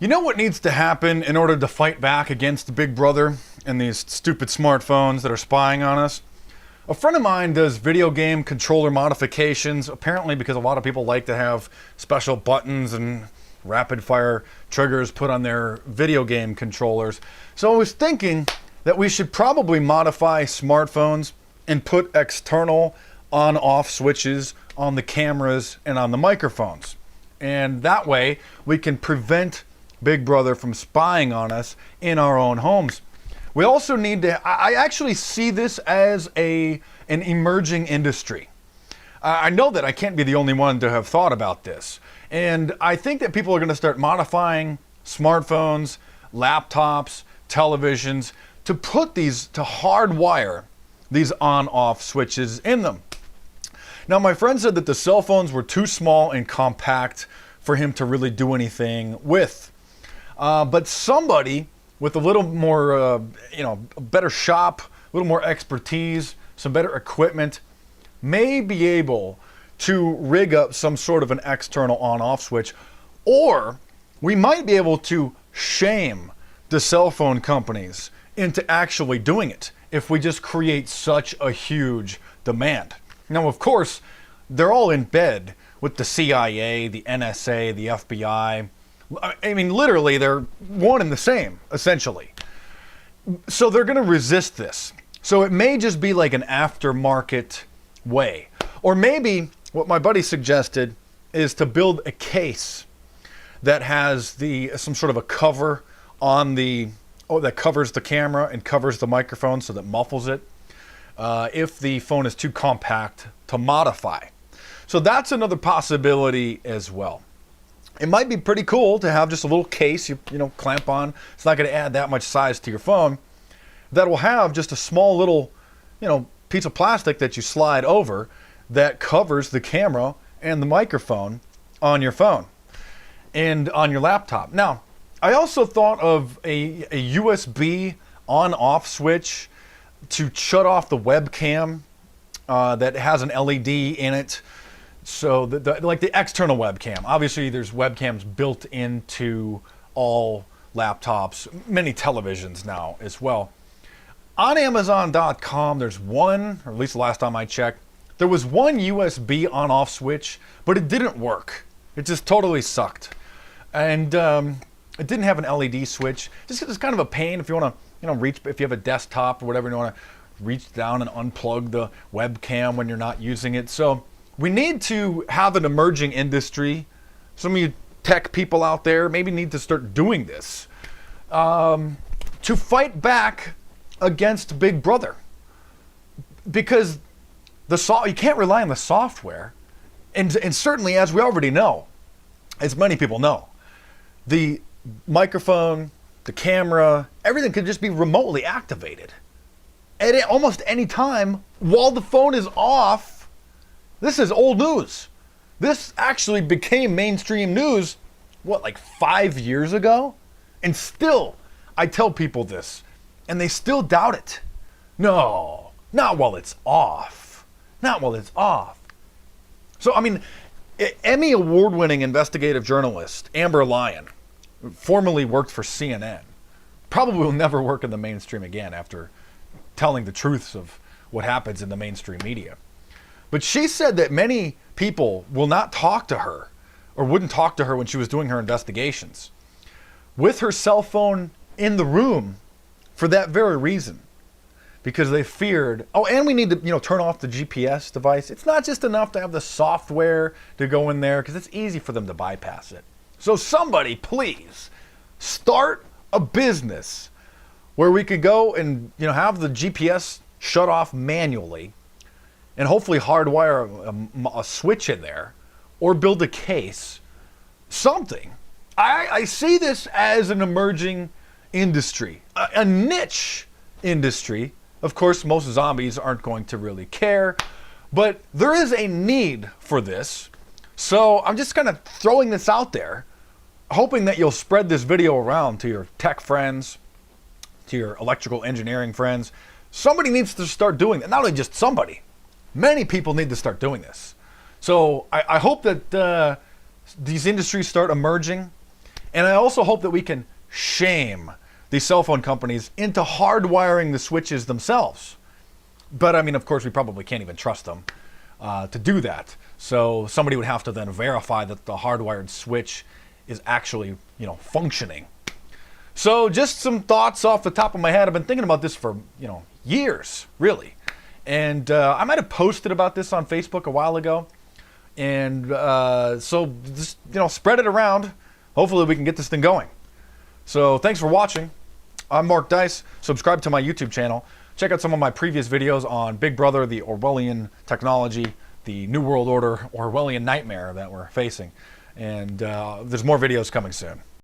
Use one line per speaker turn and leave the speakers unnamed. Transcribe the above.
You know what needs to happen in order to fight back against Big Brother and these stupid smartphones that are spying on us? A friend of mine does video game controller modifications, apparently because a lot of people like to have special buttons and rapid fire triggers put on their video game controllers. So I was thinking that we should probably modify smartphones and put external on-off switches on the cameras and on the microphones. And that way we can prevent Big Brother from spying on us in our own homes. We also need to, I actually see this as an emerging industry. I know that I can't be the only one to have thought about this. And I think that people are going to start modifying smartphones, laptops, televisions to put these, to hardwire these on-off switches in them. Now, my friend said that the cell phones were too small and compact for him to really do anything with. But somebody with a little more, a better shop, a little more expertise, some better equipment, may be able to rig up some sort of an external on-off switch, or we might be able to shame the cell phone companies into actually doing it if we just create such a huge demand. Now, of course, they're all in bed with the CIA, the NSA, the FBI. I mean, literally, they're one and the same, essentially. So they're going to resist this. So it may just be like an aftermarket way. Or maybe what my buddy suggested is to build a case that has some sort of a cover on that covers the camera and covers the microphone so that muffles it if the phone is too compact to modify. So that's another possibility as well. It might be pretty cool to have just a little case you clamp on. It's not going to add that much size to your phone. That will have just a small little, piece of plastic that you slide over that covers the camera and the microphone on your phone and on your laptop. Now, I also thought of a USB on-off switch to shut off the webcam that has an LED in it. So like the external webcam. Obviously, there's webcams built into all laptops, many televisions now as well. On Amazon.com, there's one, or at least the last time I checked, there was one USB on-off switch, but it didn't work. It just totally sucked. And it didn't have an LED switch. Just it's kind of a pain if you want to, reach, if you have a desktop or whatever, and you want to reach down and unplug the webcam when you're not using it. So we need to have an emerging industry. Some of you tech people out there maybe need to start doing this to fight back against Big Brother. Because you can't rely on the software. And certainly, as we already know, as many people know, the microphone, the camera, everything could just be remotely activated at almost any time while the phone is off. This is old news. This actually became mainstream news, like 5 years ago? And still, I tell people this, and they still doubt it. No, not while it's off. Not while it's off. So, I mean, Emmy award-winning investigative journalist Amber Lyon, formerly worked for CNN, probably will never work in the mainstream again after telling the truths of what happens in the mainstream media. But she said that many people will not talk to her or wouldn't talk to her when she was doing her investigations with her cell phone in the room for that very reason. Because they feared, and we need to, turn off the GPS device. It's not just enough to have the software to go in there because it's easy for them to bypass it. So somebody, please, start a business where we could go and, have the GPS shut off manually and hopefully hardwire a switch in there or build a case, something. I see this as an emerging industry, a niche industry. Of course, most zombies aren't going to really care, but there is a need for this. So I'm just kind of throwing this out there, hoping that you'll spread this video around to your tech friends, to your electrical engineering friends. Somebody needs to start doing that. Not only just somebody, many people need to start doing this. So I hope that these industries start emerging And I also hope that we can shame these cell phone companies into hardwiring the switches themselves. But I mean, of course, we probably can't even trust them to do that. So somebody would have to then verify that the hardwired switch is actually, functioning. So just some thoughts off the top of my head. I've been thinking about this for, years, really. And I might have posted about this on Facebook a while ago. And so just, spread it around. Hopefully we can get this thing going. So thanks for watching. I'm Mark Dice. Subscribe to my YouTube channel. Check out some of my previous videos on Big Brother, the Orwellian technology, the New World Order Orwellian nightmare that we're facing. And there's more videos coming soon.